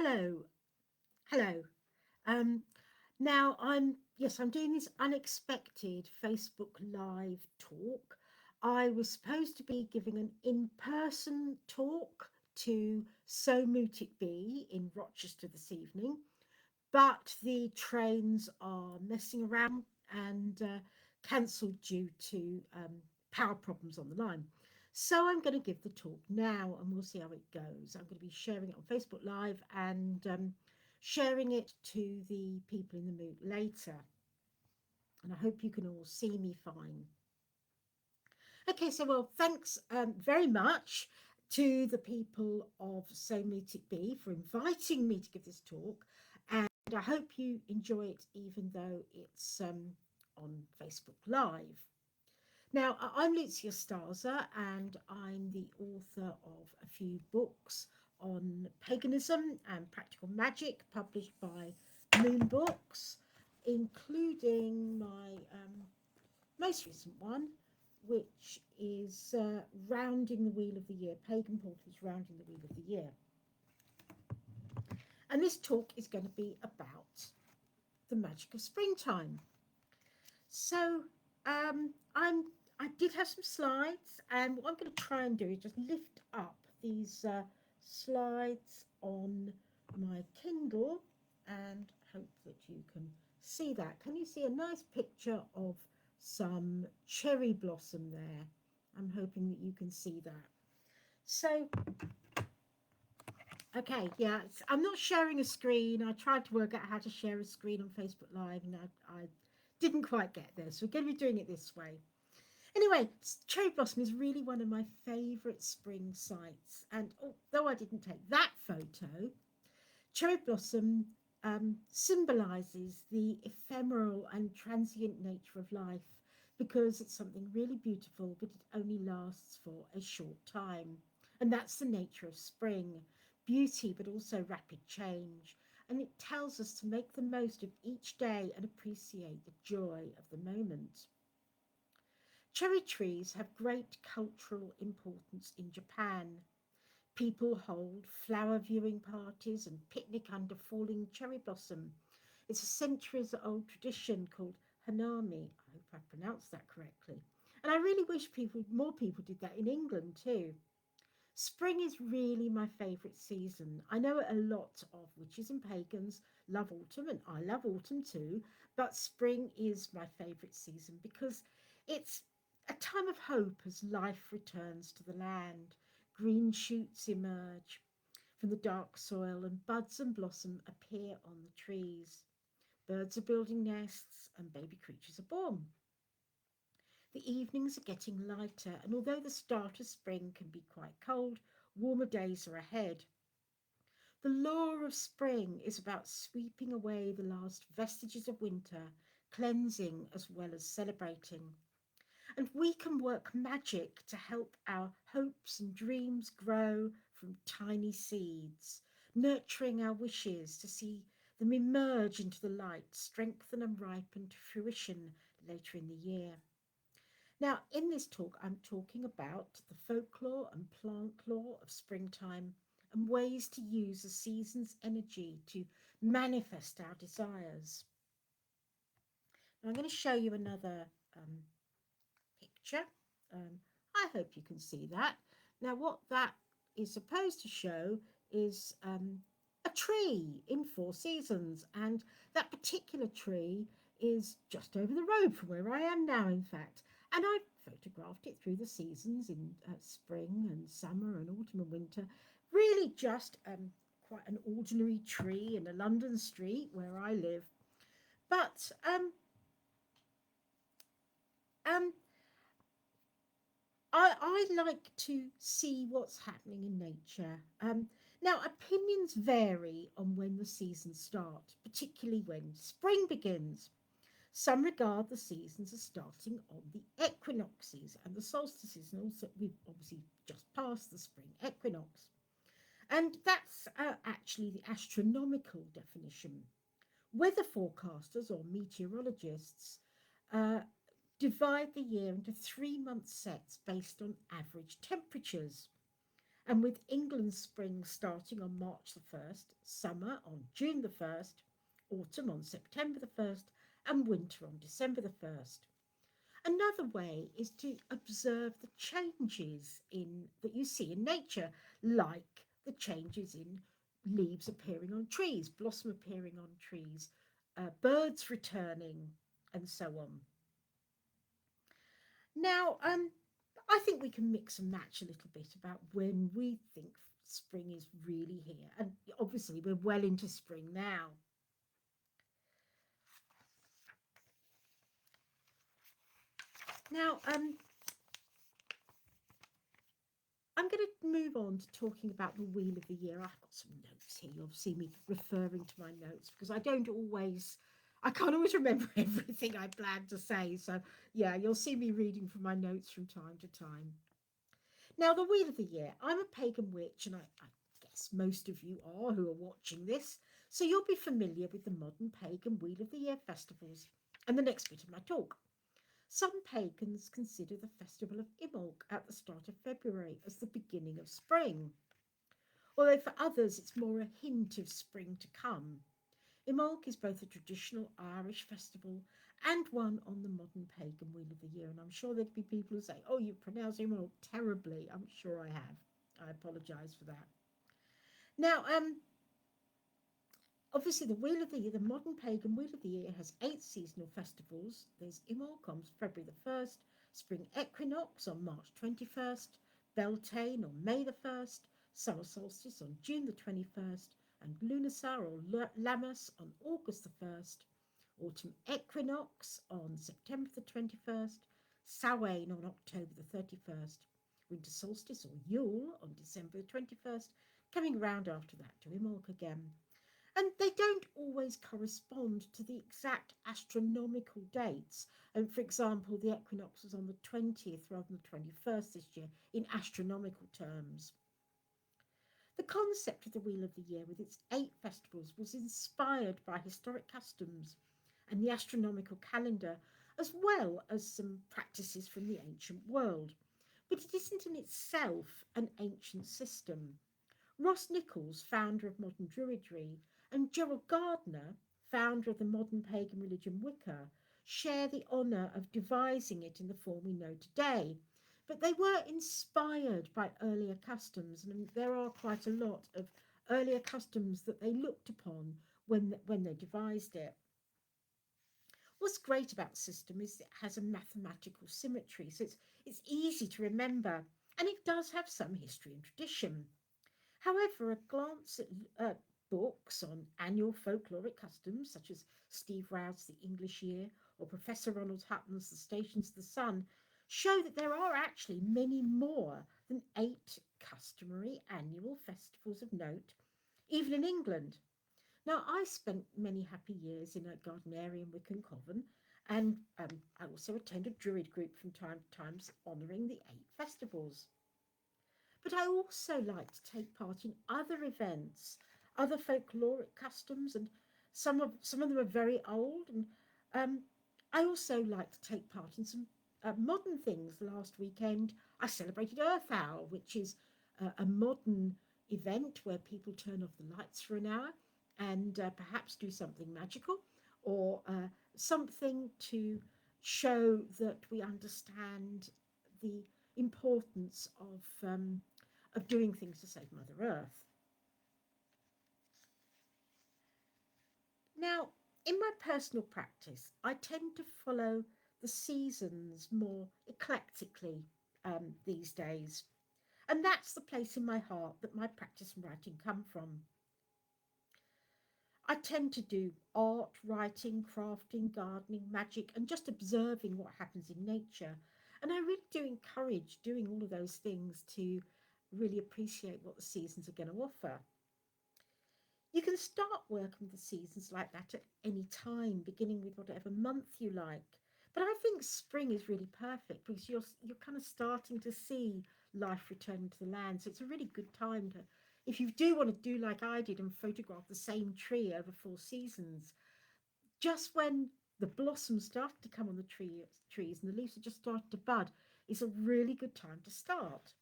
Hello, hello. Um, now I'm doing this unexpected Facebook Live talk. I was supposed to be giving an in-person talk to So Moot It Be in Rochester this evening, but the trains are messing around and cancelled due to power problems on the line. So I'm going to give the talk now and we'll see how it goes. I'm going to be sharing it on Facebook Live and sharing it to the people in the mood later. And I hope you can all see me fine. Okay, so thanks very much to the people of So Moot It Be for inviting me to give this talk. And I hope you enjoy it, even though it's on Facebook Live. Now, I'm Lucya Starza, and I'm the author of a few books on paganism and practical magic published by Moon Books, including my most recent one, which is Rounding the Wheel of the Year, Pagan Portals Rounding the Wheel of the Year. And this talk is going to be about the magic of springtime. So I did have some slides, and what I'm going to try and do is just lift up these slides on my Kindle and hope that you can see that. Can you see a nice picture of some cherry blossom there? I'm hoping that you can see that. So, okay, yeah, I'm not sharing a screen. I tried to work out how to share a screen on Facebook Live, and I didn't quite get there. So we're going to be doing it this way. Anyway, cherry blossom is really one of my favourite spring sights. And although I didn't take that photo, cherry blossom symbolises the ephemeral and transient nature of life because it's something really beautiful, but it only lasts for a short time. And that's the nature of spring, beauty, but also rapid change. And it tells us to make the most of each day and appreciate the joy of the moment. Cherry trees have great cultural importance in Japan. People hold flower viewing parties and picnic under falling cherry blossom. It's a centuries old tradition called hanami. I hope I pronounced that correctly. And I really wish more people did that in England too. Spring is really my favourite season. I know a lot of witches and pagans love autumn, and I love autumn too, but spring is my favourite season because it's a time of hope as life returns to the land. Green shoots emerge from the dark soil, and buds and blossom appear on the trees. Birds are building nests, and baby creatures are born. The evenings are getting lighter, and although the start of spring can be quite cold, warmer days are ahead. The lore of spring is about sweeping away the last vestiges of winter, cleansing as well as celebrating. And we can work magic to help our hopes and dreams grow from tiny seeds, nurturing our wishes to see them emerge into the light, strengthen and ripen to fruition later in the year. Now, in this talk, I'm talking about the folklore and plant lore of springtime and ways to use the season's energy to manifest our desires. Now, I'm going to show you another picture. I hope you can see that. Now, what that is supposed to show is a tree in Four Seasons, and that particular tree is just over the road from where I am now, in fact. And I photographed it through the seasons in spring and summer and autumn and winter. Really just quite an ordinary tree in a London street where I live. But um, I like to see what's happening in nature. Now, opinions vary on when the seasons start, particularly when spring begins. Some regard the seasons as starting on the equinoxes and the solstices, and also we've obviously just passed the spring equinox. And that's actually the astronomical definition. Weather forecasters or meteorologists uh, divide the year into 3 month sets based on average temperatures. And with England's spring starting on March the 1st, summer on June the 1st, autumn on September the 1st, and winter on December the 1st. Another way is to observe the changes in that you see in nature, like the changes in leaves appearing on trees, blossom appearing on trees, birds returning, and so on. Now, I think we can mix and match a little bit about when we think spring is really here. And obviously, we're well into spring now. Now, I'm going to move on to talking about the Wheel of the Year. I've got some notes here. You'll see me referring to my notes because I can't always remember everything I plan to say. So, yeah, you'll see me reading from my notes from time to time. Now, the Wheel of the Year. I'm a pagan witch, and I guess most of you are who are watching this. So, you'll be familiar with the modern pagan Wheel of the Year festivals and the next bit of my talk. Some pagans consider the festival of Imbolc at the start of February as the beginning of spring, although for others it's more a hint of spring to come. Imbolc is both a traditional Irish festival and one on the modern pagan Wheel of the Year, and I'm sure there'd be people who say, "Oh, you pronounce Imbolc terribly." I'm sure I have. I apologise for that. Now, obviously, the Wheel of the Year, the modern pagan Wheel of the Year, has 8 seasonal festivals. There's Imbolc on February the 1st, Spring Equinox on March 21st, Beltane on May the 1st, Summer Solstice on June the 21st, and Lunasa or Lammas on August the 1st, Autumn Equinox on September the 21st, Samhain on October the 31st, Winter Solstice or Yule on December the 21st, coming round after that to Imbolc again. And they don't always correspond to the exact astronomical dates. And for example, the equinox was on the 20th rather than the 21st this year in astronomical terms. The concept of the Wheel of the Year with its 8 festivals was inspired by historic customs and the astronomical calendar, as well as some practices from the ancient world. But it isn't in itself an ancient system. Ross Nichols, founder of modern Druidry, and Gerald Gardner, founder of the modern pagan religion Wicca, share the honour of devising it in the form we know today. But they were inspired by earlier customs, and there are quite a lot of earlier customs that they looked upon when they devised it. What's great about the system is it has a mathematical symmetry, so it's easy to remember, and it does have some history and tradition. However, a glance at books on annual folkloric customs, such as Steve Roud's The English Year or Professor Ronald Hutton's The Stations of the Sun, show that there are actually many more than 8 customary annual festivals of note, even in England. Now, I spent many happy years in a Gardnerian Wiccan coven, and I also attend a Druid group from time to time honouring the 8 festivals. But I also like to take part in other events, other folkloric customs, and some of them are very old. And um, I also like to take part in some modern things. Last weekend, I celebrated Earth Hour, which is a modern event where people turn off the lights for an hour and perhaps do something magical or something to show that we understand the importance of doing things to save Mother Earth. Now, in my personal practice, I tend to follow the seasons more eclectically these days. And that's the place in my heart that my practice and writing come from. I tend to do art, writing, crafting, gardening, magic, and just observing what happens in nature. And I really do encourage doing all of those things to really appreciate what the seasons are going to offer. You can start working with the seasons like that at any time, beginning with whatever month you like. But I think spring is really perfect because you're kind of starting to see life returning to the land. So it's a really good time to, if you do want to do like I did and photograph the same tree over 4 seasons, just when the blossoms start to come on the trees and the leaves are just starting to bud, it's a really good time to start.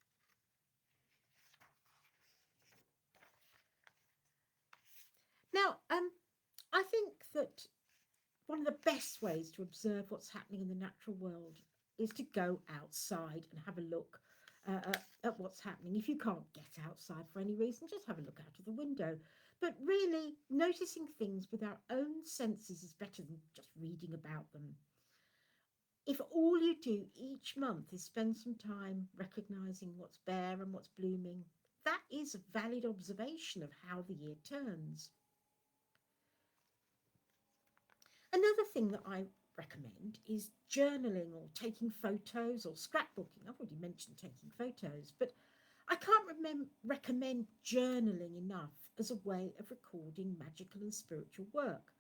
Now, I think that one of the best ways to observe what's happening in the natural world is to go outside and have a look at what's happening. If you can't get outside for any reason, just have a look out of the window. But really, noticing things with our own senses is better than just reading about them. If all you do each month is spend some time recognizing what's bare and what's blooming, that is a valid observation of how the year turns. Another thing that I recommend is journaling or taking photos or scrapbooking. I've already mentioned taking photos, but I can't recommend journaling enough as a way of recording magical and spiritual work.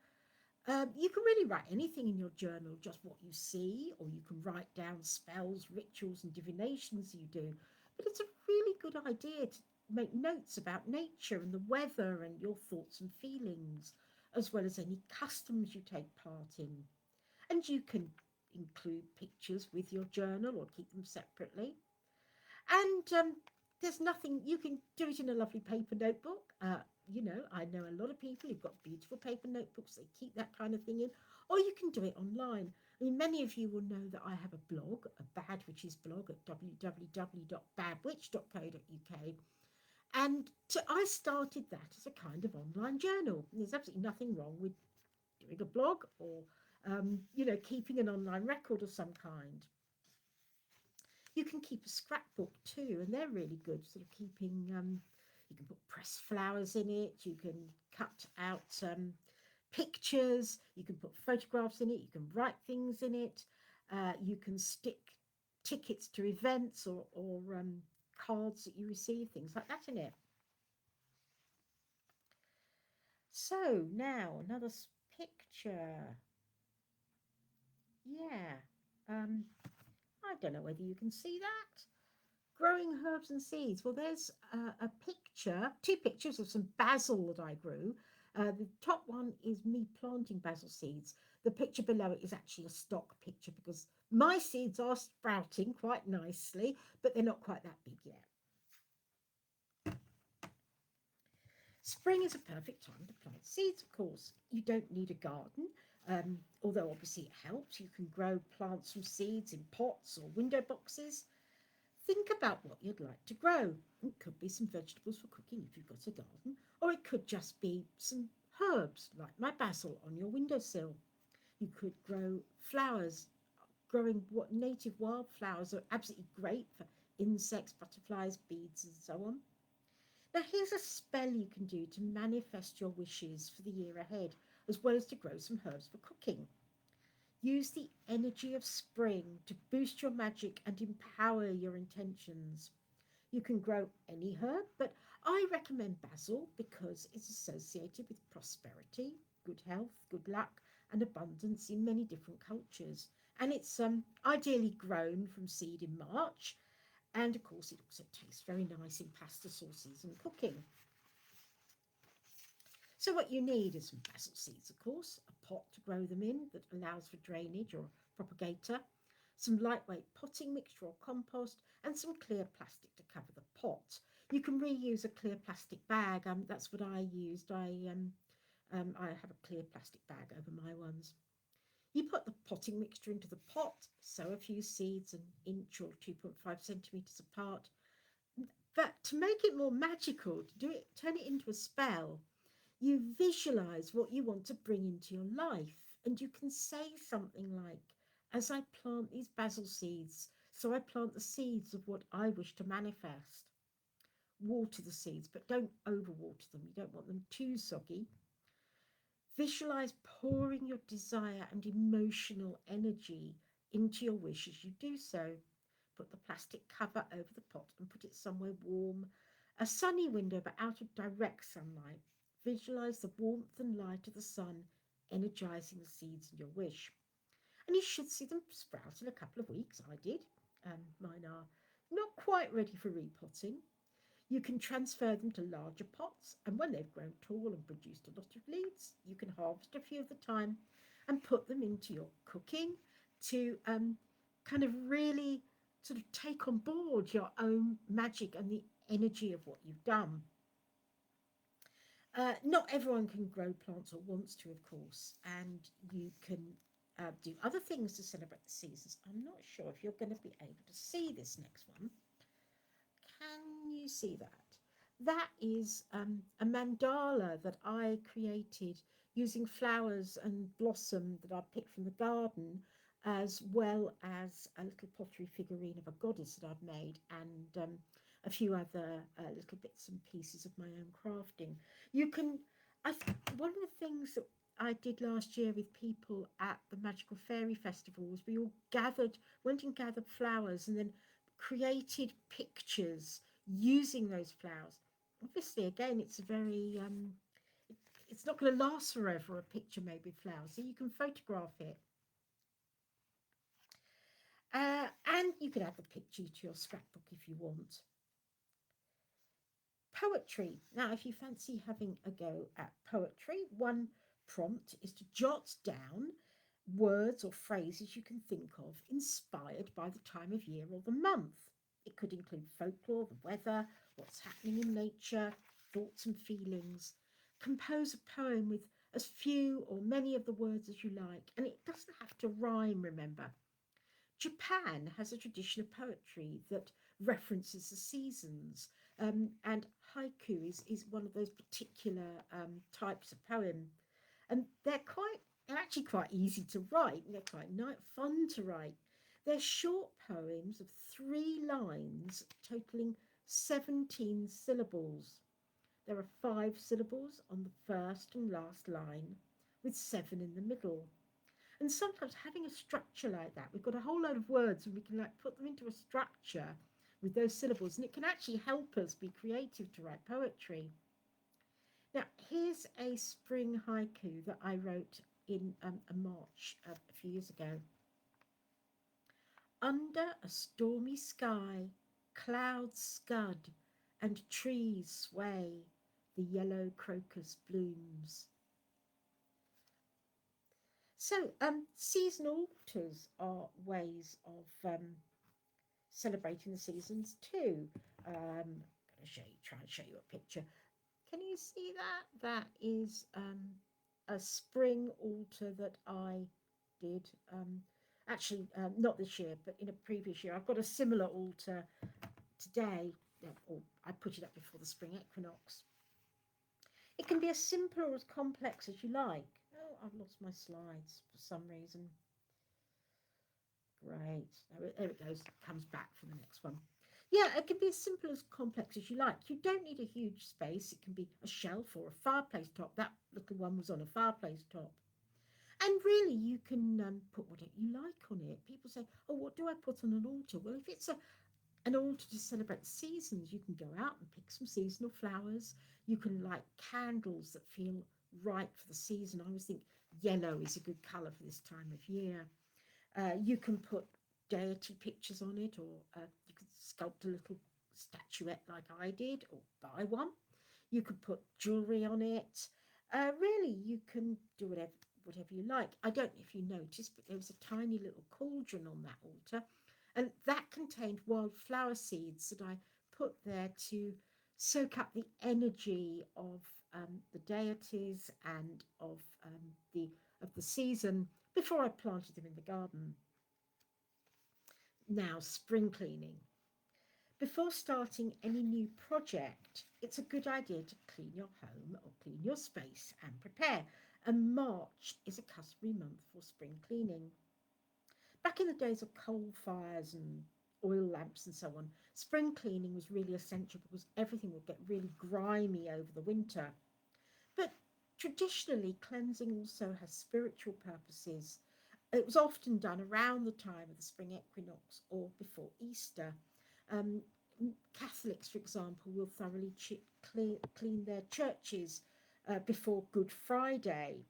You can really write anything in your journal, just what you see, or you can write down spells, rituals, and divinations you do. But it's a really good idea to make notes about nature and the weather and your thoughts and feelings, as well as any customs you take part in. And you can include pictures with your journal or keep them separately. And there's nothing, you can do it in a lovely paper notebook. I know a lot of people who've got beautiful paper notebooks, they keep that kind of thing in, or you can do it online. I mean, many of you will know that I have a blog, a Bad Witches blog at www.badwitch.co.uk. I started that as a kind of online journal. There's absolutely nothing wrong with doing a blog or, keeping an online record of some kind. You can keep a scrapbook too, and they're really good, sort of keeping, you can put pressed flowers in it, you can cut out pictures, you can put photographs in it, you can write things in it, you can stick tickets to events or cards that you receive, things like that in it. So now another picture. Yeah. Um, I don't know whether you can see that. Growing herbs and seeds. Well, there's a picture, two pictures of some basil that I grew. The top one is me planting basil seeds. The picture below it is actually a stock picture because my seeds are sprouting quite nicely, but they're not quite that big yet. Spring is a perfect time to plant seeds, of course. You don't need a garden, although obviously it helps. You can grow plants from seeds in pots or window boxes. Think about what you'd like to grow. It could be some vegetables for cooking if you've got a garden, or it could just be some herbs like my basil on your windowsill. You could grow flowers. Growing what native wildflowers are absolutely great for insects, butterflies, bees, and so on. Now, here's a spell you can do to manifest your wishes for the year ahead, as well as to grow some herbs for cooking. Use the energy of spring to boost your magic and empower your intentions. You can grow any herb, but I recommend basil because it's associated with prosperity, good health, good luck, and abundance in many different cultures. And it's ideally grown from seed in March. And of course, it also tastes very nice in pasta sauces and cooking. So what you need is some basil seeds, of course, a pot to grow them in that allows for drainage or propagator, some lightweight potting mixture or compost, and some clear plastic to cover the pot. You can reuse a clear plastic bag. That's what I used. I have a clear plastic bag over my ones. You put the potting mixture into the pot, sow a few seeds an inch or 2.5 centimetres apart. But to make it more magical, to do it, turn it into a spell, you visualize what you want to bring into your life. And you can say something like, as I plant these basil seeds, so I plant the seeds of what I wish to manifest. Water the seeds, but don't overwater them. You don't want them too soggy. Visualize pouring your desire and emotional energy into your wish as you do so. Put the plastic cover over the pot and put it somewhere warm, a sunny window but out of direct sunlight. Visualize the warmth and light of the sun energizing the seeds in your wish. And you should see them sprout in a couple of weeks. I did. Mine are not quite ready for repotting. You can transfer them to larger pots, and when they've grown tall and produced a lot of leaves, you can harvest a few at a time and put them into your cooking to kind of really sort of take on board your own magic and the energy of what you've done. Not everyone can grow plants or wants to, of course, and you can do other things to celebrate the seasons. I'm not sure if you're going to be able to see this next one. Can you see that? That is a mandala that I created using flowers and blossom that I picked from the garden, as well as a little pottery figurine of a goddess that I've made, and a few other little bits and pieces of my own crafting. You can, one of the things that I did last year with people at the Magical Fairy Festival was we all went and gathered flowers, and then created pictures using those flowers. Obviously, again, it's a very it's not going to last forever, a picture made with flowers, so you can photograph it, and you can add the picture to your scrapbook if you want. Poetry. Now, if you fancy having a go at poetry, one prompt is to jot down words or phrases you can think of inspired by the time of year or the month. It could include folklore, the weather, what's happening in nature, thoughts and feelings. Compose a poem with as few or many of the words as you like, and it doesn't have to rhyme, remember. Japan has a tradition of poetry that references the seasons, and haiku is one of those particular types of poem, and they're actually quite easy to write, and they're quite fun to write. They're short poems of 3 lines totaling 17 syllables. There are 5 syllables on the first and last line, with 7 in the middle. And sometimes having a structure like that, we've got a whole load of words and we can like put them into a structure with those syllables, and it can actually help us be creative to write poetry. Now, here's a spring haiku that I wrote in a March a few years ago. Under a stormy sky, clouds scud and trees sway, the yellow crocus blooms. So, seasonal altars are ways of celebrating the seasons too. I'm going to try and show you a picture. Can you see that? That is a spring altar that I did. Actually, not this year, but in a previous year. I've got a similar altar today, or I put it up before the spring equinox. It can be as simple or as complex as you like. Oh, I've lost my slides for some reason. Great. There it goes. It comes back for the next one. Yeah, it can be as simple as complex as you like. You don't need a huge space. It can be a shelf or a fireplace top. That little one was on a fireplace top. And really, you can put whatever you like on it. People say, oh, what do I put on an altar? Well, if it's an altar to celebrate seasons, you can go out and pick some seasonal flowers. You can light candles that feel right for the season. I always think yellow is a good colour for this time of year. You can put deity pictures on it, or you could sculpt a little statuette like I did, or buy one. You could put jewellery on it. Really, you can do whatever you like. I don't know if you noticed, but there was a tiny little cauldron on that altar, and that contained wildflower seeds that I put there to soak up the energy of the deities and of the season before I planted them in the garden. Now, spring cleaning. Before starting any new project, it's a good idea to clean your home or clean your space and prepare. And March is a customary month for spring cleaning. Back in the days of coal fires and oil lamps and so on, spring cleaning was really essential because everything would get really grimy over the winter. But traditionally, cleansing also has spiritual purposes. It was often done around the time of the spring equinox or before Easter. Um, Catholics, for example, will thoroughly clean their churches before Good Friday,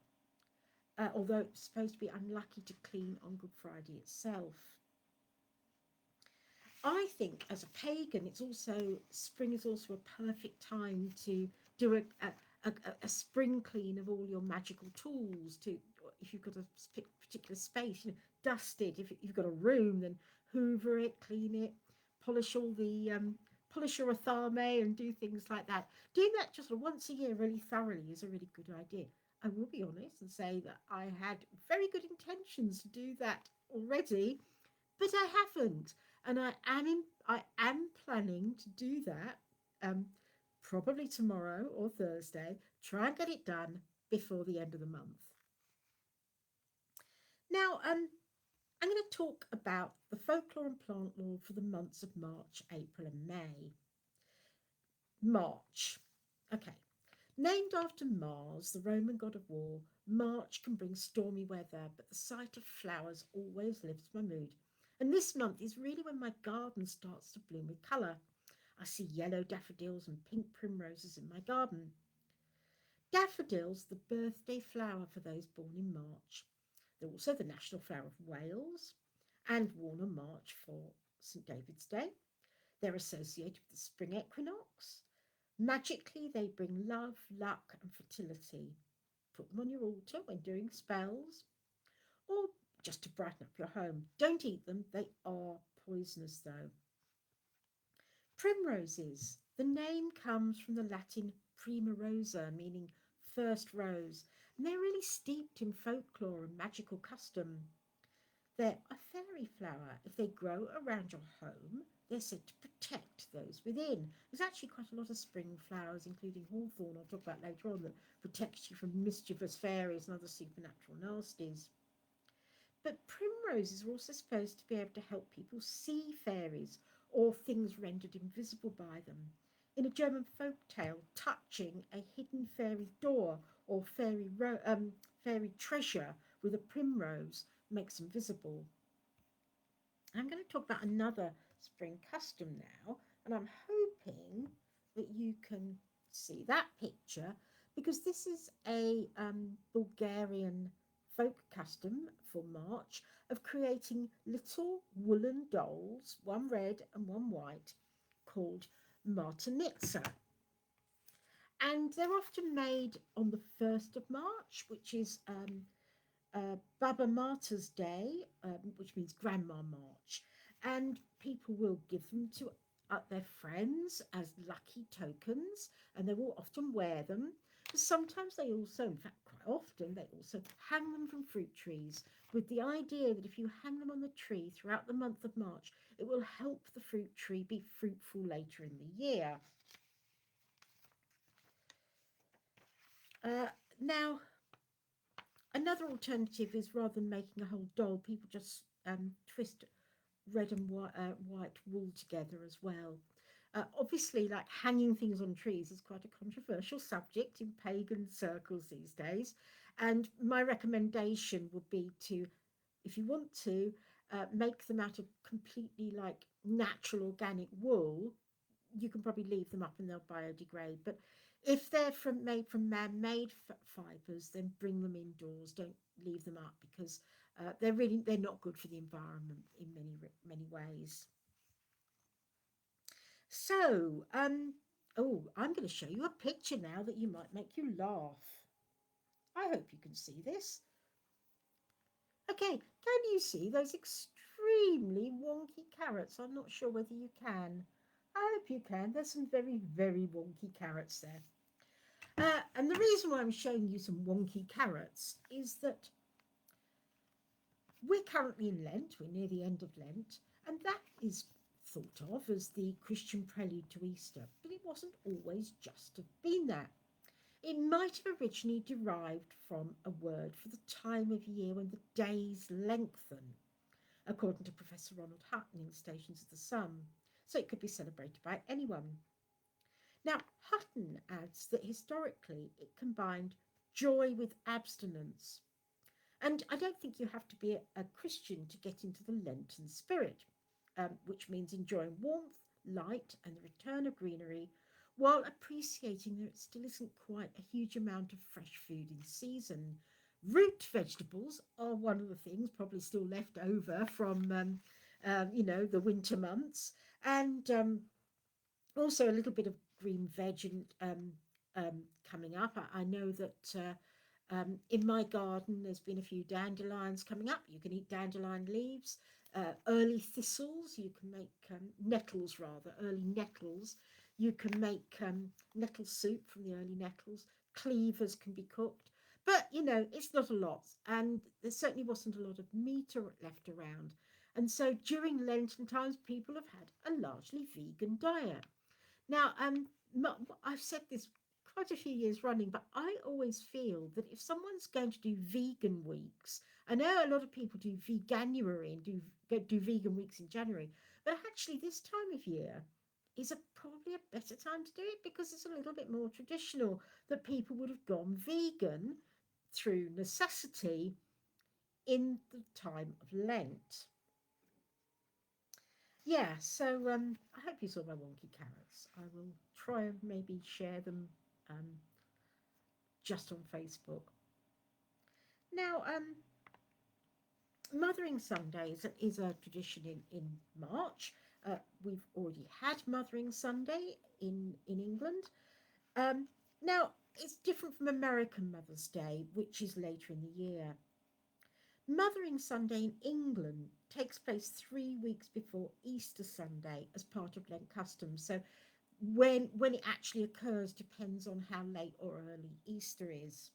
although it's supposed to be unlucky to clean on Good Friday itself. I think as a pagan, spring is also a perfect time to do a spring clean of all your magical tools. To if you've got a particular space, dust it. If you've got a room, then hoover it, clean it, polish all the polish your athame and do things like that. Doing that just once a year really thoroughly is a really good idea. I will be honest and say that I had very good intentions to do that already, but I haven't, and I am planning to do that. Um, Probably tomorrow or Thursday. Try and get it done before the end of the month. Now, I'm going to talk about the folklore and plant lore for the months of March, April, and May. March. Okay. Named after Mars, the Roman god of war, March can bring stormy weather, but the sight of flowers always lifts my mood. And this month is really when my garden starts to bloom with colour. I see yellow daffodils and pink primroses in my garden. Daffodils, the birthday flower for those born in March. They're also the national flower of Wales and worn on March for St David's Day. They're associated with the spring equinox. Magically, they bring love, luck, and fertility. Put them on your altar when doing spells or just to brighten up your home. Don't eat them, they are poisonous though. Primroses. The name comes from the Latin prima rosa, meaning first rose, and they're really steeped in folklore and magical custom. They're a fairy flower. If they grow around your home, they're said to protect those within. There's actually quite a lot of spring flowers, including hawthorn, I'll talk about later on, that protects you from mischievous fairies and other supernatural nasties. But primroses are also supposed to be able to help people see fairies or things rendered invisible by them. In a German folk tale, touching a hidden fairy door or fairy treasure with a primrose makes them visible. I'm going to talk about another spring custom now, and I'm hoping that you can see that picture because this is a Bulgarian folk custom for March of creating little woolen dolls, one red and one white, called Martinitsa. And they're often made on the 1st of March, which is Baba Marta's Day, which means Grandma March, and people will give them to their friends as lucky tokens, and they will often wear them. But sometimes they also, in fact, quite often, they also hang them from fruit trees with the idea that if you hang them on the tree throughout the month of March, it will help the fruit tree be fruitful later in the year. Now, another alternative is rather than making a whole doll, people just twist red and white wool together as well. Obviously, like hanging things on trees is quite a controversial subject in pagan circles these days. And my recommendation would be to, if you want to, make them out of completely like natural organic wool. You can probably leave them up and they'll biodegrade. But if they're made from man-made fibers, then bring them indoors. Don't leave them up because they're not good for the environment in many ways. So, oh, I'm going to show you a picture now that you might make you laugh. I hope you can see this. Okay, can you see those extremely wonky carrots? I'm not sure whether you can. I hope you can. There's some very, very wonky carrots there. And the reason why I'm showing you some wonky carrots is that we're currently in Lent, we're near the end of Lent, and that is thought of as the Christian prelude to Easter, but it wasn't always just to have been that. It might have originally derived from a word for the time of year when the days lengthen, according to Professor Ronald Hutton in Stations of the Sun, so it could be celebrated by anyone. Now, Hutton adds that historically it combined joy with abstinence. And I don't think you have to be a Christian to get into the Lenten spirit, which means enjoying warmth, light, and the return of greenery, while appreciating that it still isn't quite a huge amount of fresh food in season. Root vegetables are one of the things probably still left over from, the winter months, and also a little bit of green veg and coming up. I know that In my garden, there's been a few dandelions coming up. You can eat dandelion leaves, early thistles. You can make nettles, rather, early nettles. You can make nettle soup from the early nettles. Cleavers can be cooked. But, it's not a lot. And there certainly wasn't a lot of meat left around. And so during Lenten times, people have had a largely vegan diet. Now, I've said this quite a few years running, but I always feel that if someone's going to do vegan weeks, I know a lot of people do veganuary and do vegan weeks in January, but actually this time of year is probably a better time to do it because it's a little bit more traditional that people would have gone vegan through necessity in the time of Lent. Yeah, so I hope you saw my wonky carrots. I will try and maybe share them um, just on Facebook. Now, Mothering Sunday is a tradition in March. We've already had Mothering Sunday in England. Um, Now, it's different from American Mother's Day, which is later in the year. Mothering Sunday in England takes place 3 weeks before Easter Sunday as part of Lent customs. So when it actually occurs depends on how late or early Easter is.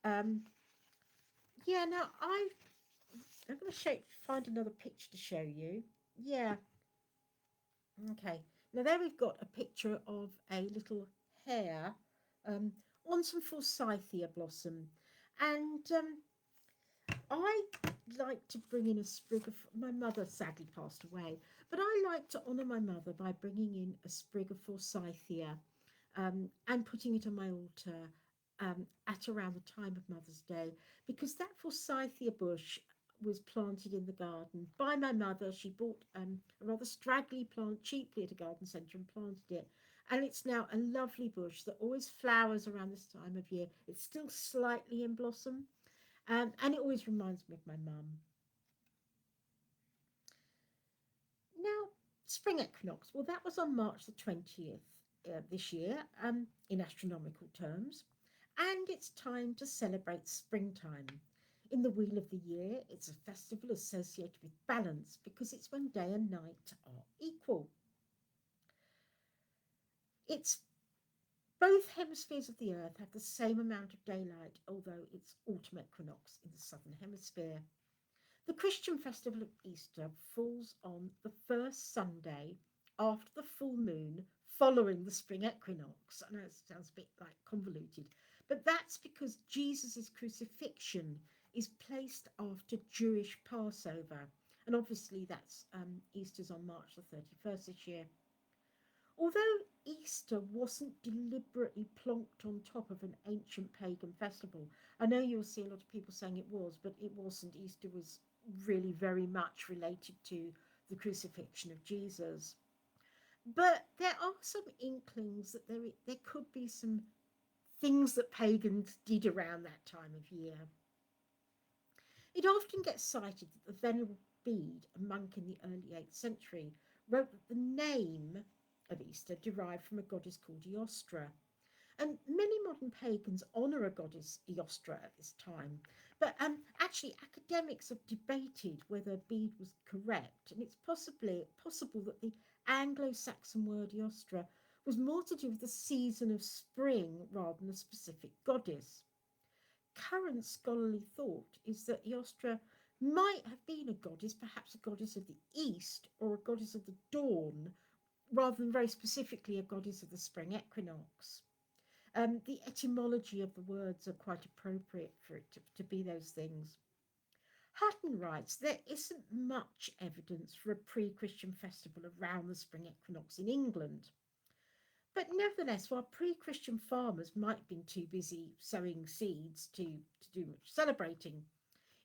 Um, yeah, now I'm going to find another picture to show you. Yeah, okay. Now there we've got a picture of a little hare um, on some forsythia blossom, and I like to bring in a sprig of. My mother sadly passed away, but I like to honour my mother by bringing in a sprig of forsythia and putting it on my altar at around the time of Mother's Day, because that forsythia bush was planted in the garden by my mother. She bought a rather straggly plant cheaply at a garden centre and planted it. And it's now a lovely bush that always flowers around this time of year. It's still slightly in blossom, and it always reminds me of my mum. Now, spring equinox. Well, that was on March the 20th this year in astronomical terms. And it's time to celebrate springtime. In the Wheel of the Year, it's a festival associated with balance because it's when day and night are equal. It's both hemispheres of the Earth have the same amount of daylight, although it's autumn equinox in the southern hemisphere. The Christian festival of Easter falls on the first Sunday after the full moon following the spring equinox. I know it sounds a bit like convoluted, but that's because Jesus' crucifixion is placed after Jewish Passover. And obviously, that's Easter's on March the 31st this year. Although Easter wasn't deliberately plonked on top of an ancient pagan festival, I know you'll see a lot of people saying it was, but it wasn't. Easter was really very much related to the crucifixion of Jesus. But there are some inklings that there could be some things that pagans did around that time of year. It often gets cited that the Venerable Bede, a monk in the early 8th century, wrote that the name of Easter derived from a goddess called Eostra. And many modern pagans honour a goddess Eostra at this time. But actually, academics have debated whether Bede was correct, and it's possible that the Anglo-Saxon word Eostra was more to do with the season of spring rather than a specific goddess. Current scholarly thought is that Eostra might have been a goddess, perhaps a goddess of the east or a goddess of the dawn, rather than very specifically a goddess of the spring equinox. The etymology of the words are quite appropriate for it to be those things. Hutton writes there isn't much evidence for a pre-Christian festival around the spring equinox in England. But nevertheless, while pre-Christian farmers might have been too busy sowing seeds to do much celebrating,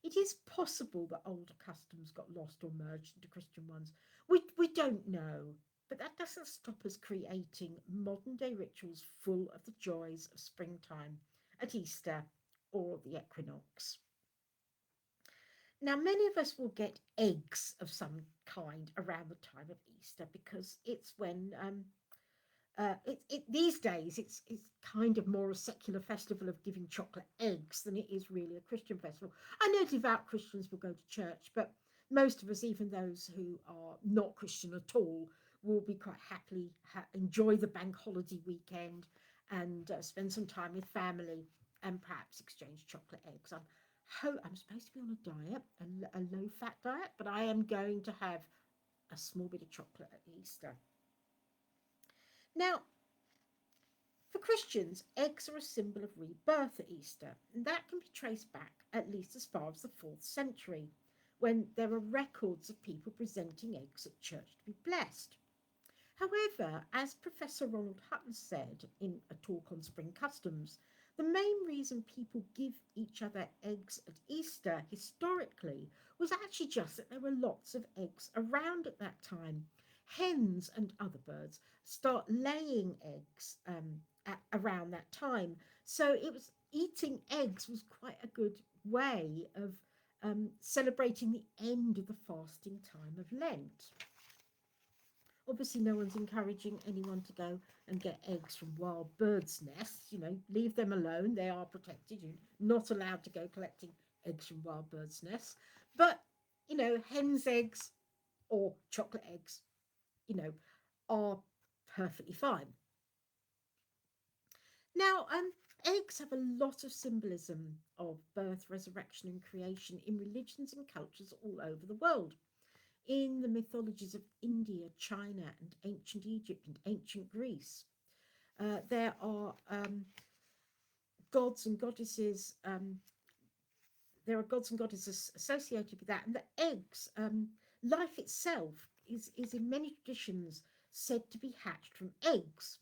it is possible that older customs got lost or merged into Christian ones. We don't know, but that doesn't stop us creating modern day rituals full of the joys of springtime at Easter or the equinox. Now, many of us will get eggs of some kind around the time of Easter because it's when these days it's kind of more a secular festival of giving chocolate eggs than it is really a Christian festival. I know devout Christians will go to church, but most of us, even those who are not Christian at all, will be quite happily enjoy the bank holiday weekend and spend some time with family and perhaps exchange chocolate eggs. I'm supposed to be on a diet, a low fat diet, but I am going to have a small bit of chocolate at Easter. Now, for Christians, eggs are a symbol of rebirth at Easter, and that can be traced back at least as far as the 4th century, when there are records of people presenting eggs at church to be blessed. However, as Professor Ronald Hutton said in a talk on spring customs, the main reason people give each other eggs at Easter historically was actually just that there were lots of eggs around at that time. Hens and other birds start laying eggs around that time. So it was eating eggs was quite a good way of celebrating the end of the fasting time of Lent. Obviously, no one's encouraging anyone to go and get eggs from wild birds' nests. Leave them alone. They are protected. You're not allowed to go collecting eggs from wild birds' nests. But, hen's eggs or chocolate eggs, you know, are perfectly fine. Now, eggs have a lot of symbolism of birth, resurrection, and creation in religions and cultures all over the world. In the mythologies of India, China, and ancient Egypt and ancient Greece, there are gods and goddesses. There are gods and goddesses associated with that, and the eggs, life itself, is in many traditions said to be hatched from eggs.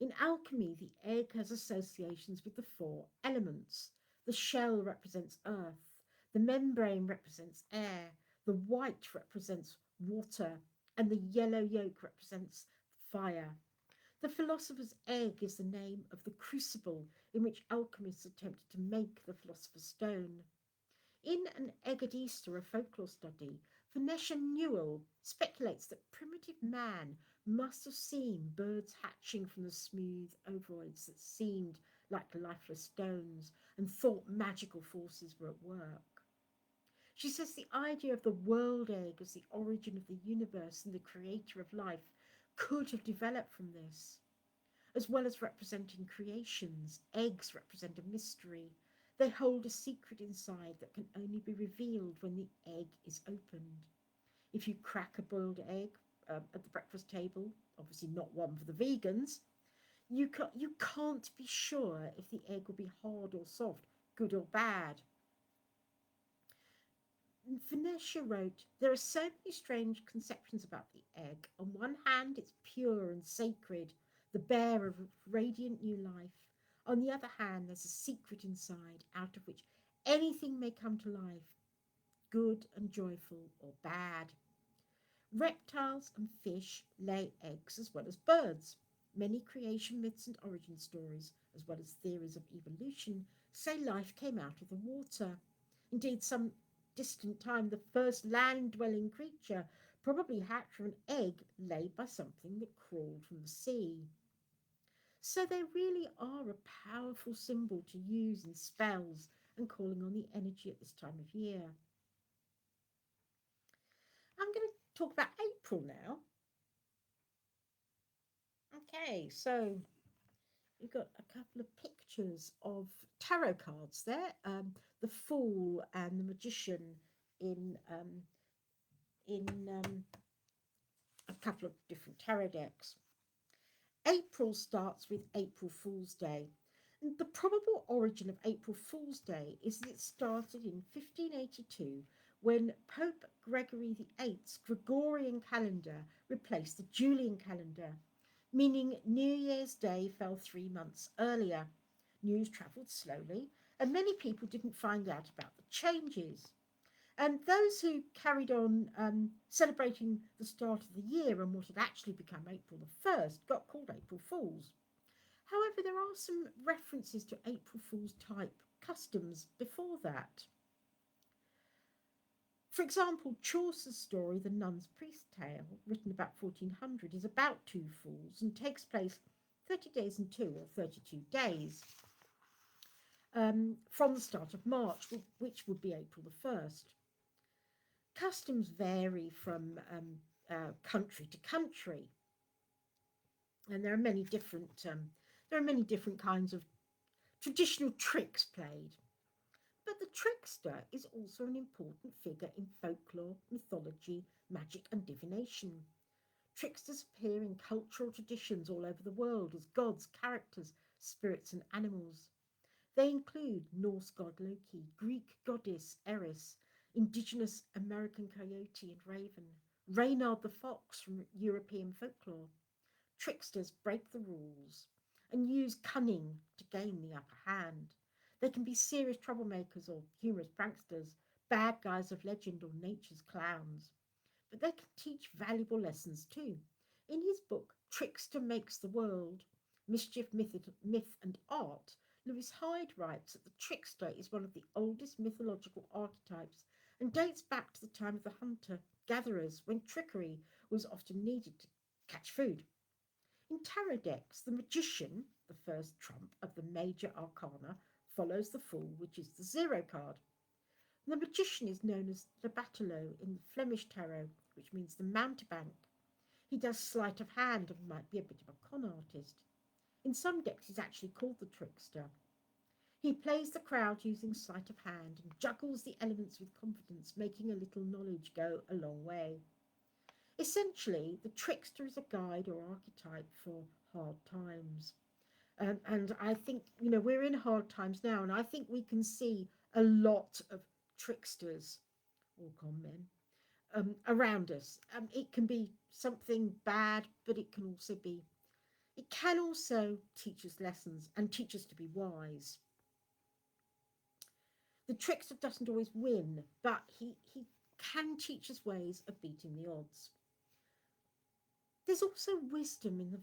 In alchemy, the egg has associations with the 4 elements. The shell represents earth, the membrane represents air, the white represents water, and the yellow yolk represents fire. The philosopher's egg is the name of the crucible in which alchemists attempted to make the philosopher's stone. In An Egg at Easter, a folklore study, Vanessa Newell speculates that primitive man must have seen birds hatching from the smooth ovoids that seemed like lifeless stones and thought magical forces were at work. She says the idea of the world egg as the origin of the universe and the creator of life could have developed from this. As well as representing creations, eggs represent a mystery. They hold a secret inside that can only be revealed when the egg is opened. If you crack a boiled egg at the breakfast table, obviously not one for the vegans, you can't be sure if the egg will be hard or soft, good or bad. Venetia wrote, there are so many strange conceptions about the egg. On one hand, it's pure and sacred, the bearer of radiant new life. On the other hand, there's a secret inside, out of which anything may come to life, good and joyful or bad. Reptiles and fish lay eggs as well as birds. Many creation myths and origin stories, as well as theories of evolution, say life came out of the water. Indeed, some distant time, the first land-dwelling creature probably hatched from an egg laid by something that crawled from the sea. So they really are a powerful symbol to use in spells and calling on the energy at this time of year. I'm going to talk about April now. Okay, so we've got a couple of pictures of tarot cards there. The Fool and the Magician in in a couple of different tarot decks. April starts with April Fool's Day. And the probable origin of April Fool's Day is that it started in 1582 when Pope Gregory VIII's Gregorian calendar replaced the Julian calendar, meaning New Year's Day fell 3 months earlier. News travelled slowly, and many people didn't find out about the changes. And those who carried on celebrating the start of the year and what had actually become April the 1st got called April Fools. However, there are some references to April Fool's type customs before that. For example, Chaucer's story, The Nun's Priest Tale, written about 1400, is about two fools and takes place 30 days and 32 days from the start of March, which would be April the 1st. Customs vary from country to country, and there are many different kinds of traditional tricks played. But the trickster is also an important figure in folklore, mythology, magic, and divination. Tricksters appear in cultural traditions all over the world as gods, characters, spirits, and animals. They include Norse god Loki, Greek goddess Eris, indigenous American coyote and raven, Reynard the fox from European folklore. Tricksters break the rules and use cunning to gain the upper hand. They can be serious troublemakers or humorous pranksters, bad guys of legend or nature's clowns. But they can teach valuable lessons too. In his book, Trickster Makes the World, Mischief, Myth and Art, Lewis Hyde writes that the trickster is one of the oldest mythological archetypes and dates back to the time of the hunter-gatherers when trickery was often needed to catch food. In tarot decks, the magician, the first trump of the major arcana, follows the fool, which is the zero card. The magician is known as Le Batelot in the Flemish tarot, which means the mountebank. He does sleight of hand and might be a bit of a con artist. In some decks, he's actually called the trickster. He plays the crowd using sleight of hand and juggles the elements with confidence, making a little knowledge go a long way. Essentially, the trickster is a guide or archetype for hard times. And I think, we're in hard times now, and I think we can see a lot of tricksters or con men around us. It can be something bad, but it can also teach us lessons and teach us to be wise. The trickster doesn't always win, but he can teach us ways of beating the odds. There's also wisdom in the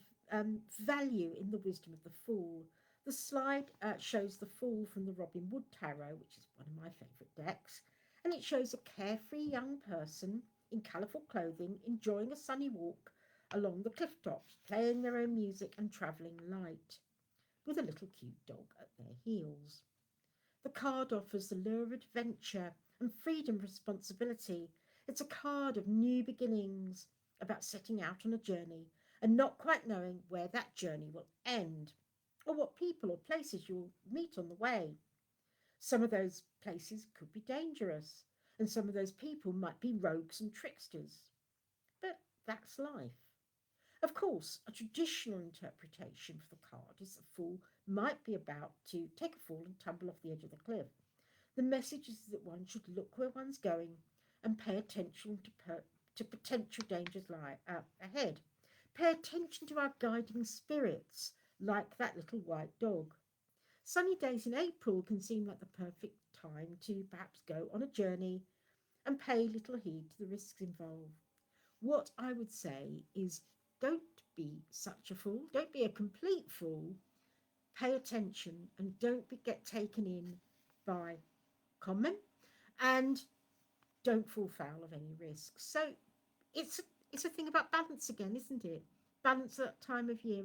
value in the wisdom of the fool. The slide shows the fool from the Robin Wood Tarot, which is one of my favourite decks, and it shows a carefree young person in colourful clothing enjoying a sunny walk along the cliff tops, playing their own music and travelling light, with a little cute dog at their heels. The card offers the lure of adventure and freedom and responsibility. It's a card of new beginnings, about setting out on a journey and not quite knowing where that journey will end or what people or places you'll meet on the way. Some of those places could be dangerous, and some of those people might be rogues and tricksters. But that's life. Of course, a traditional interpretation for the card is the fool might be about to take a fall and tumble off the edge of the cliff. The message is that one should look where one's going and pay attention to potential dangers ahead. Pay attention to our guiding spirits, like that little white dog. Sunny days in April can seem like the perfect time to perhaps go on a journey and pay little heed to the risks involved. What I would say is don't be such a fool, don't be a complete fool. Pay attention and get taken in by common, and don't fall foul of any risks. So it's a thing about balance again, isn't it? Balance at that time of year,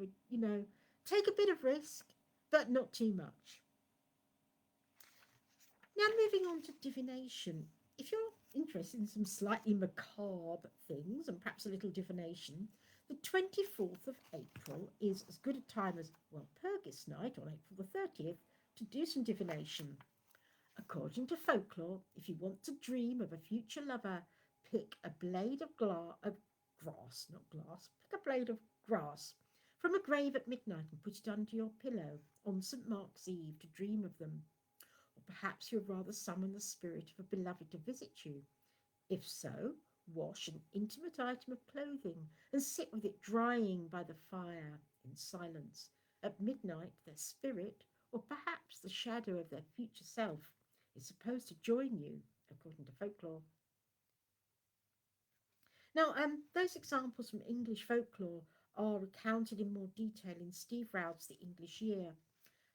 take a bit of risk, but not too much. Now, moving on to divination. If you're interested in some slightly macabre things and perhaps a little divination, the 24th of April is as good a time as, well, Purgis Night on April the 30th to do some divination. According to folklore, if you want to dream of a future lover, pick a blade of grass, not glass, pick a blade of grass from a grave at midnight and put it under your pillow on St. Mark's Eve to dream of them. Or perhaps you'd rather summon the spirit of a beloved to visit you. If so, wash an intimate item of clothing and sit with it drying by the fire in silence. At midnight, their spirit, or perhaps the shadow of their future self, is supposed to join you, according to folklore. Now, those examples from English folklore are recounted in more detail in Steve Roud's The English Year.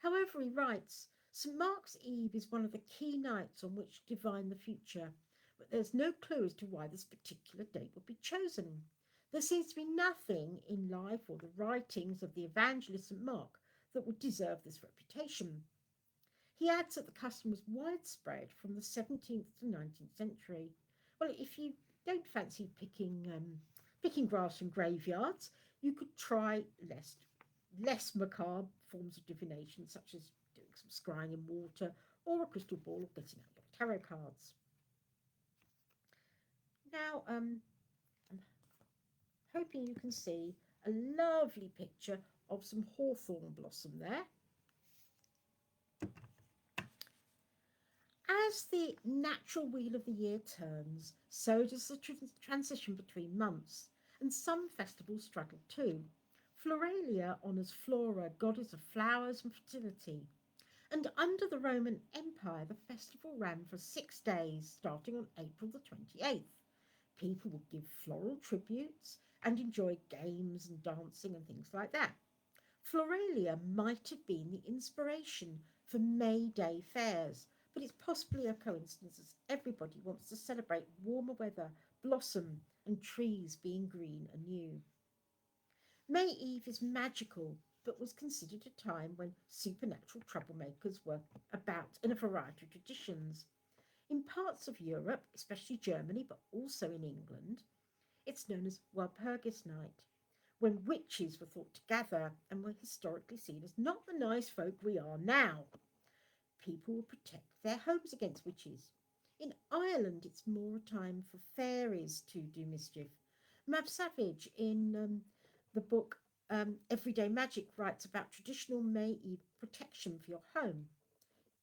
However, he writes, St. Mark's Eve is one of the key nights on which to divine the future, but there's no clue as to why this particular date would be chosen. There seems to be nothing in life or the writings of the evangelist St. Mark that would deserve this reputation. He adds that the custom was widespread from the 17th to 19th century. Well, if you don't fancy picking grass from graveyards, you could try less macabre forms of divination, such as doing some scrying in water or a crystal ball or getting out your tarot cards. Now, I'm hoping you can see a lovely picture of some hawthorn blossom there. As the natural wheel of the year turns, so does the transition between months, and some festivals struggle too. Floralia honours Flora, goddess of flowers and fertility, and under the Roman Empire the festival ran for 6 days, starting on April the 28th. People would give floral tributes and enjoy games and dancing and things like that. Floralia might have been the inspiration for May Day fairs, but it's possibly a coincidence as everybody wants to celebrate warmer weather, blossom, and trees being green anew. May Eve is magical, but was considered a time when supernatural troublemakers were about in a variety of traditions. In parts of Europe, especially Germany, but also in England, it's known as Walpurgis Night, when witches were thought to gather and were historically seen as not the nice folk we are now. People would protect their homes against witches. In Ireland, it's more a time for fairies to do mischief. Mab Savage, in the book Everyday Magic, writes about traditional May Eve protection for your home.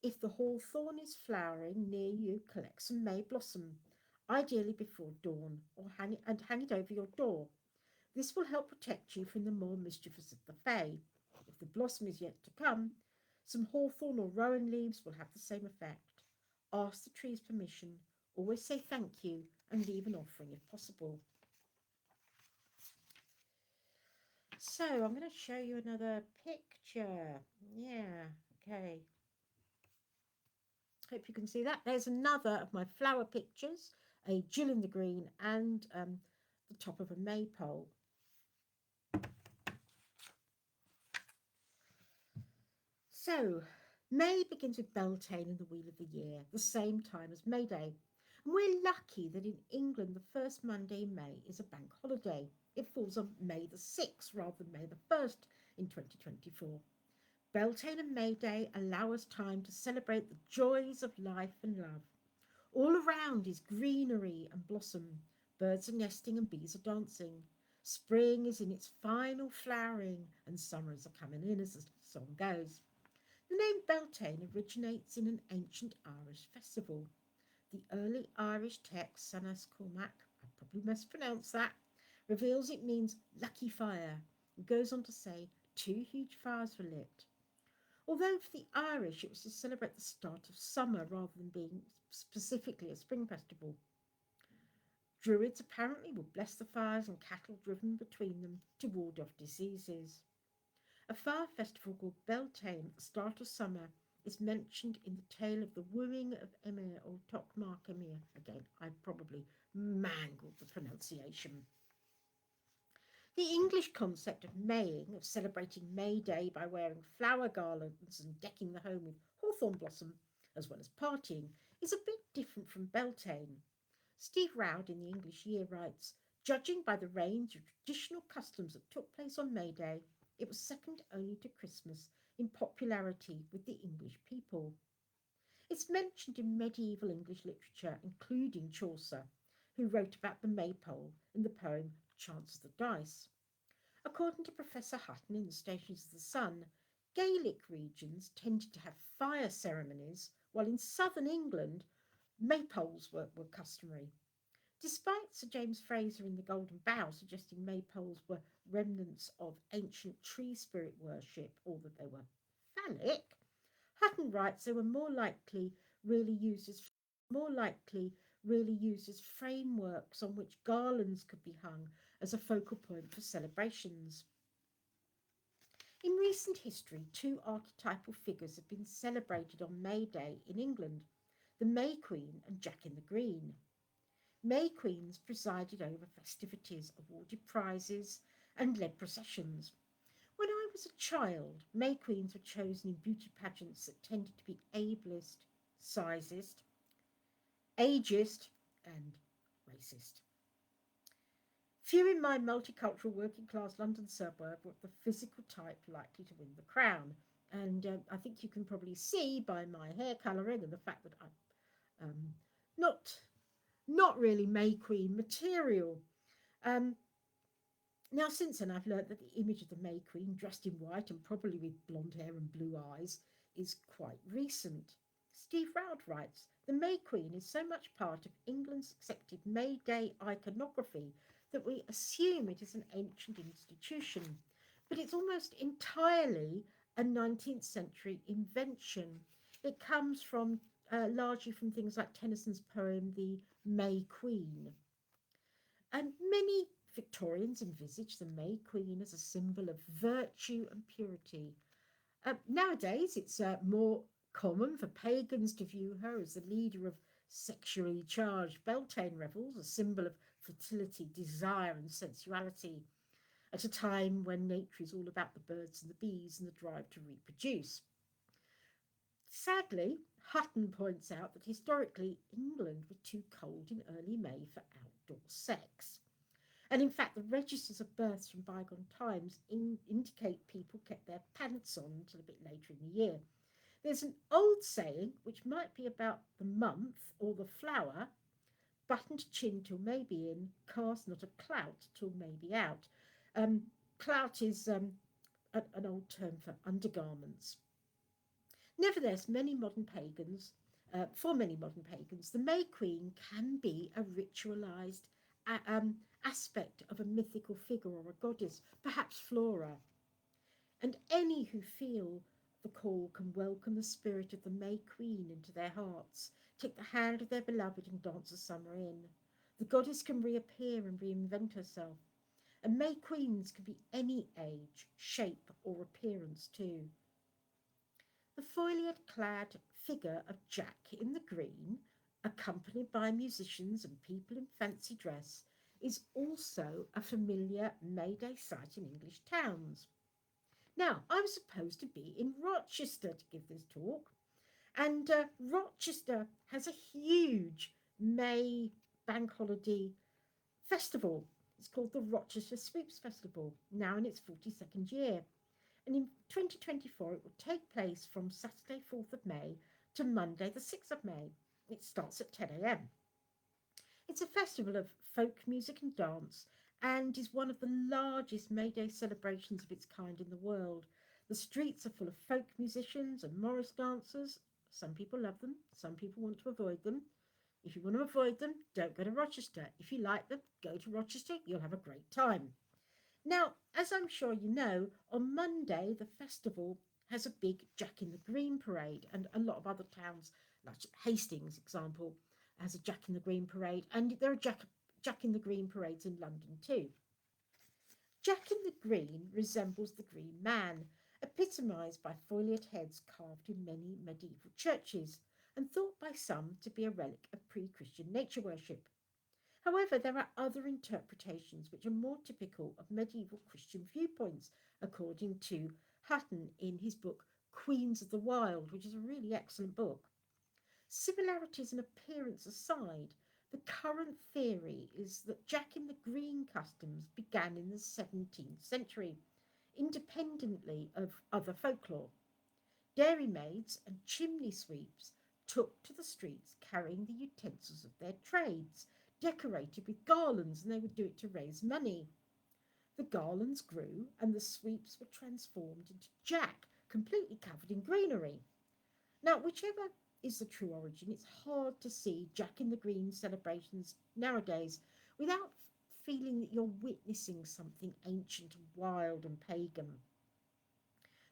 If the hawthorn is flowering near you, collect some May blossom, ideally before dawn, or hang it over your door. This will help protect you from the more mischievous of the fae. If the blossom is yet to come, some hawthorn or rowan leaves will have the same effect. Ask the tree's permission, always say thank you, and leave an offering if possible. So I'm going to show you another picture. Yeah, okay. Hope you can see that. There's another of my flower pictures, a Jill in the green and the top of a maypole. So, May begins with Beltane and the Wheel of the Year, the same time as May Day. And we're lucky that in England the first Monday in May is a bank holiday. It falls on May the 6th rather than May the 1st in 2024. Beltane and May Day allow us time to celebrate the joys of life and love. All around is greenery and blossom. Birds are nesting and bees are dancing. Spring is in its final flowering and summer is coming in, as the song goes. The name Beltane originates in an ancient Irish festival. The early Irish text, Sanas Cormac, I probably mispronounced that, reveals it means lucky fire and goes on to say 2 huge fires were lit. Although for the Irish it was to celebrate the start of summer rather than being specifically a spring festival. Druids apparently would bless the fires and cattle driven between them to ward off diseases. A fire festival called Beltane at the start of summer is mentioned in the tale of the wooing of Emir or Tokmak Emir. Again, I probably mangled the pronunciation. The English concept of Maying, of celebrating May Day by wearing flower garlands and decking the home with hawthorn blossom, as well as partying, is a bit different from Beltane. Steve Roud in the English Year writes, judging by the range of traditional customs that took place on May Day, it was second only to Christmas in popularity with the English people. It's mentioned in medieval English literature, including Chaucer, who wrote about the maypole in the poem Chance of the Dice. According to Professor Hutton in the Stations of the Sun, Gaelic regions tended to have fire ceremonies, while in southern England, maypoles were customary. Despite Sir James Fraser in The Golden Bough suggesting maypoles were remnants of ancient tree spirit worship, or that they were phallic, Hutton writes they were more likely really used as frameworks on which garlands could be hung as a focal point for celebrations. In recent history, two archetypal figures have been celebrated on May Day in England, the May Queen and Jack in the Green. May Queens presided over festivities, awarded prizes, and led processions. When I was a child, May Queens were chosen in beauty pageants that tended to be ableist, sizist, ageist, and racist. Few in my multicultural working class London suburb were of the physical type likely to win the crown. And I think you can probably see by my hair colouring and the fact that I'm not really May Queen material. Um, Now, since then, I've learnt that the image of the May Queen, dressed in white and probably with blonde hair and blue eyes, is quite recent. Steve Roud writes, the May Queen is so much part of England's accepted May Day iconography that we assume it is an ancient institution, but it's almost entirely a 19th century invention. It comes from largely from things like Tennyson's poem, The May Queen. And many Victorians envisage the May Queen as a symbol of virtue and purity. Nowadays, it's more common for pagans to view her as the leader of sexually charged Beltane revels, a symbol of fertility, desire, and sensuality, at a time when nature is all about the birds and the bees and the drive to reproduce. Sadly, Hutton points out that historically England was too cold in early May for outdoor sex. And in fact, the registers of births from bygone times indicate people kept their pants on until a bit later in the year. There's an old saying, which might be about the month or the flower, buttoned chin till maybe in, cast not a clout till maybe out. Clout is an old term for undergarments. Nevertheless, for many modern pagans, the May Queen can be a ritualized aspect of a mythical figure or a goddess, perhaps Flora. And any who feel the call can welcome the spirit of the May Queen into their hearts, take the hand of their beloved and dance the summer in. The goddess can reappear and reinvent herself. And May Queens can be any age, shape, or appearance too. The foliage-clad figure of Jack in the Green, accompanied by musicians and people in fancy dress, is also a familiar May Day sight in English towns. Now, I was supposed to be in Rochester to give this talk, and Rochester has a huge May bank holiday festival. It's called the Rochester Sweeps Festival, now in its 42nd year. And in 2024, it will take place from Saturday, 4th of May to Monday, the 6th of May. It starts at 10 a.m. It's a festival of folk music and dance and is one of the largest May Day celebrations of its kind in the world. The streets are full of folk musicians and Morris dancers. Some people love them, some people want to avoid them. If you want to avoid them, don't go to Rochester. If you like them, go to Rochester, you'll have a great time. Now, as I'm sure you know, on Monday the festival has a big Jack in the Green parade, and a lot of other towns, like Hastings, example, has a Jack in the Green parade, and there are Jack in the Green parades in London too. Jack in the Green resembles the Green Man, epitomised by foliate heads carved in many medieval churches, and thought by some to be a relic of pre-Christian nature worship. However, there are other interpretations which are more typical of medieval Christian viewpoints, according to Hutton in his book Queens of the Wild, which is a really excellent book. Similarities in appearance aside, the current theory is that Jack in the Green customs began in the 17th century, independently of other folklore. Dairymaids and chimney sweeps took to the streets carrying the utensils of their trades, decorated with garlands, and they would do it to raise money. The garlands grew, and the sweeps were transformed into Jack, completely covered in greenery. Now, whichever is the true origin, it's hard to see Jack in the Green celebrations nowadays without feeling that you're witnessing something ancient, wild, and pagan.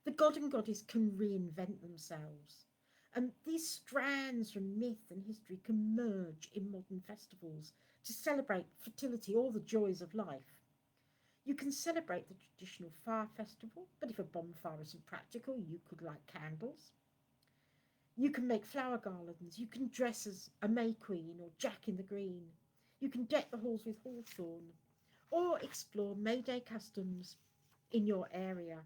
The god and goddess can reinvent themselves. And these strands from myth and history can merge in modern festivals to celebrate fertility or the joys of life. You can celebrate the traditional fire festival, but if a bonfire isn't practical, you could light candles. You can make flower garlands. You can dress as a May Queen or Jack in the Green. You can deck the halls with hawthorn or explore May Day customs in your area.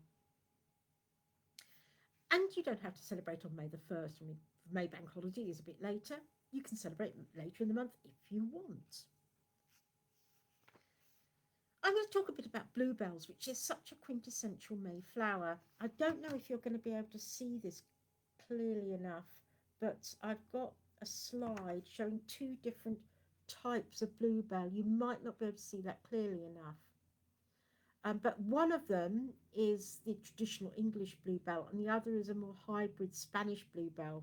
And you don't have to celebrate on May the 1st. I mean, May Bank holiday is a bit later. You can celebrate later in the month if you want. I'm going to talk a bit about bluebells, which is such a quintessential May flower. I don't know if you're going to be able to see this clearly enough, but I've got a slide showing two different types of bluebell. You might not be able to see that clearly enough. But one of them is the traditional English bluebell, and the other is a more hybrid Spanish bluebell.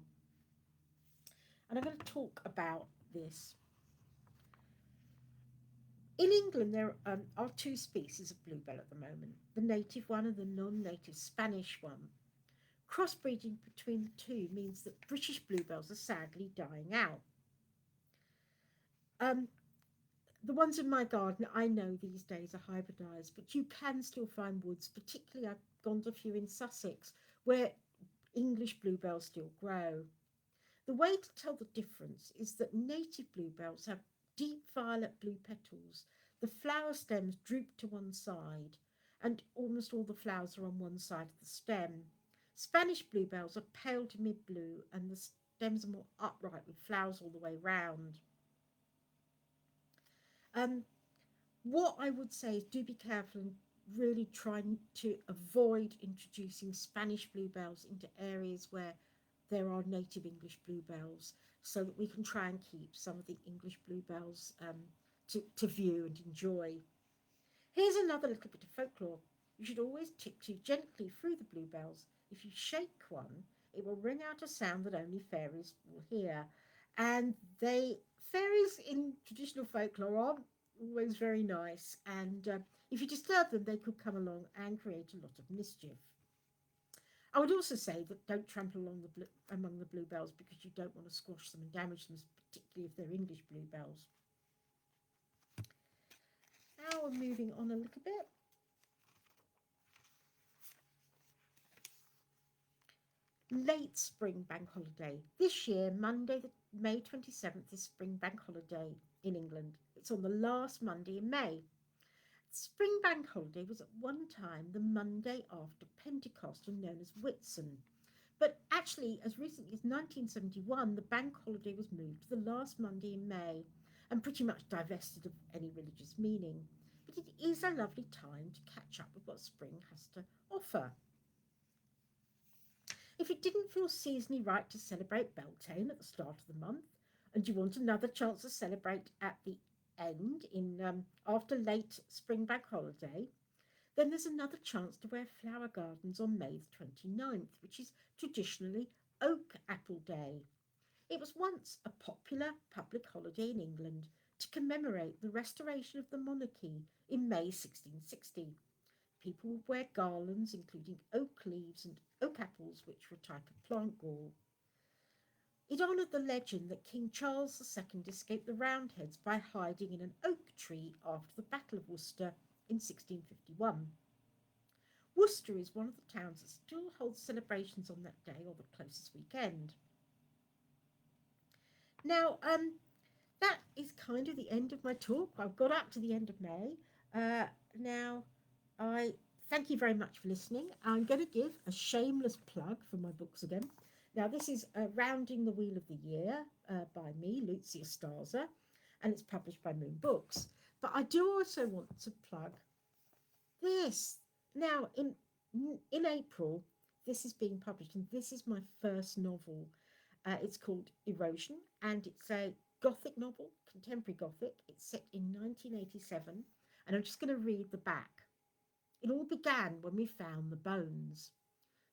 And I'm going to talk about this. In England, there are two species of bluebell at the moment, the native one and the non native Spanish one. Crossbreeding between the two means that British bluebells are sadly dying out. Um, the ones in my garden, I know these days are hybridised, but you can still find woods, particularly I've gone to a few in Sussex, where English bluebells still grow. The way to tell the difference is that native bluebells have deep violet blue petals. The flower stems droop to one side, and almost all the flowers are on one side of the stem. Spanish bluebells are pale to mid blue, and the stems are more upright with flowers all the way round. Um, what I would say is do be careful and really try to avoid introducing Spanish bluebells into areas where there are native English bluebells so that we can try and keep some of the English bluebells to view and enjoy. Here's another little bit of folklore. You should always tiptoe gently through the bluebells. If you shake one, it will ring out a sound that only fairies will hear. And fairies in traditional folklore are always very nice. And if you disturb them, they could come along and create a lot of mischief. I would also say that don't trample along among the bluebells because you don't want to squash them and damage them, particularly if they're English bluebells. Now we're moving on a little bit. Late spring bank holiday. This year, Monday, May 27th, is spring bank holiday in England. It's on the last Monday in May. Spring bank holiday was at one time the Monday after Pentecost and known as Whitsun. But actually, as recently as 1971, the bank holiday was moved to the last Monday in May and pretty much divested of any religious meaning. But it is a lovely time to catch up with what spring has to offer. If it didn't feel seasonally right to celebrate Beltane at the start of the month, and you want another chance to celebrate at the end in after late spring bank holiday, then there's another chance to wear flower gardens on May the 29th, which is traditionally Oak Apple Day. It was once a popular public holiday in England to commemorate the restoration of the monarchy in May 1660. People would wear garlands including oak leaves and oak apples, which were a type of plant gall. It honoured the legend that King Charles II escaped the Roundheads by hiding in an oak tree after the Battle of Worcester in 1651. Worcester is one of the towns that still holds celebrations on that day or the closest weekend. Now, that is kind of the end of my talk. I've got up to the end of May. Uh, Now, I thank you very much for listening. I'm going to give a shameless plug for my books again. Now, this is Rounding the Wheel of the Year by me, Lucya Starza, and it's published by Moon Books. But I do also want to plug this. Now, in April, this is being published, and this is my first novel. It's called Erosion, and it's a Gothic novel, contemporary Gothic. It's set in 1987, and I'm just going to read the back. It all began when we found the bones.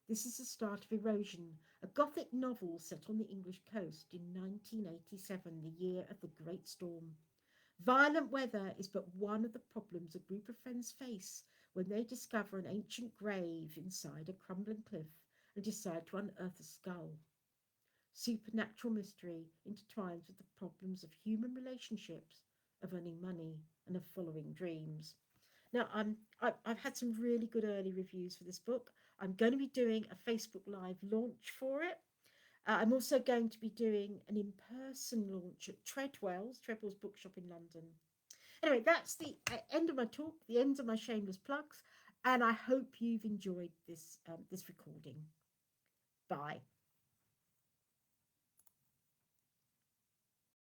This is the start of Erosion, a Gothic novel set on the English coast in 1987, the year of the Great Storm. Violent weather is but one of the problems a group of friends face when they discover an ancient grave inside a crumbling cliff and decide to unearth a skull. Supernatural mystery intertwines with the problems of human relationships, of earning money, and of following dreams. Now, I've had some really good early reviews for this book. I'm going to be doing a Facebook Live launch for it. I'm also going to be doing an in-person launch at Treadwell's bookshop in London. Anyway, that's the end of my talk, the end of my shameless plugs, and I hope you've enjoyed this recording. Bye.